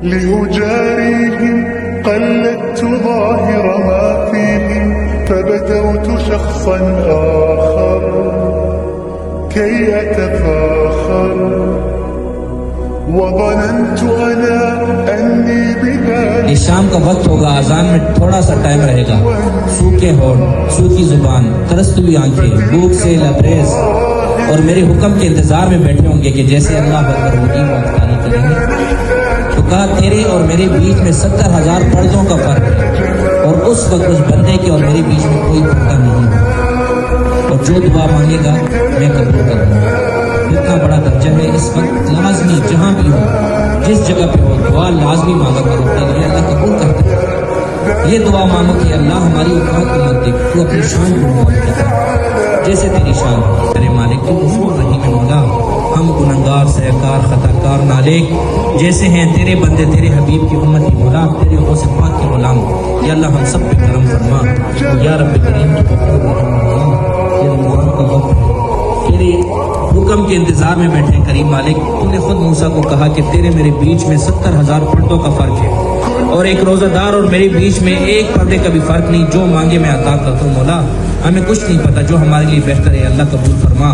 لأجاريهم قلدت ظاهر ما فيهم فبدوت شخصا آخر كي أتفاخر وظننت أنا أني بذلك. اس شام کا وقت ہوگا، اذان میں تھوڑا سا ٹائم رہے گا. سوکھے ہونٹ، سوکھی زبان، ترستی ہوئی آنکھیں، بھوک سے لبریز اور میرے حکم کے انتظار میں بیٹھے ہوں گے کہ جیسے اللہ اکبر ہوگی وہ افطاری کریں گے. تو کہا تیرے اور میرے بیچ میں 70,000 پردوں کا فرق ہے، اور اس وقت اس بندے کے اور میرے بیچ میں کوئی پردہ نہیں ہے، اور جو دعا مانگے گا میں قبول کروں گا. اتنا بڑا درجہ ہے اس وقت. لازمی جہاں بھی ہو، جس جگہ پہ ہو، دعا لازمی مانگا کرو، تیرے اللہ قبول کرتا ہے. یہ دعا مانگو کہ اللہ ہماری اوقات کو مت دیکھ، تو اپنی شان کو مت دیکھ جیسے تیری شان. ارے مالک تو غفور رحیم مولا، ہم گنہگار، سہکار، خطاکار، نالک جیسے ہیں تیرے بندے، تیرے حبیب کی امتی مولا، تیرے غوث پاک کے غلام. یا اللہ ہم سب پہ کرم فرما. یا رب کریم تو غفور رحیم مولا، یہ رمضان کا وقت ہے، تیرے حکم کے انتظار میں بیٹھے کریم مالک. تو نے خود موسیٰ کو کہا کہ تیرے میرے بیچ میں 70,000 پردوں کا فرق ہے، اور ایک روزہ دار اور میرے بیچ میں ایک پردے کا بھی فرق نہیں. جو مانگے میں عطا کرتا ہوں مولا، ہمیں کچھ نہیں پتا، جو ہمارے لیے بہتر ہے اللہ قبول فرما.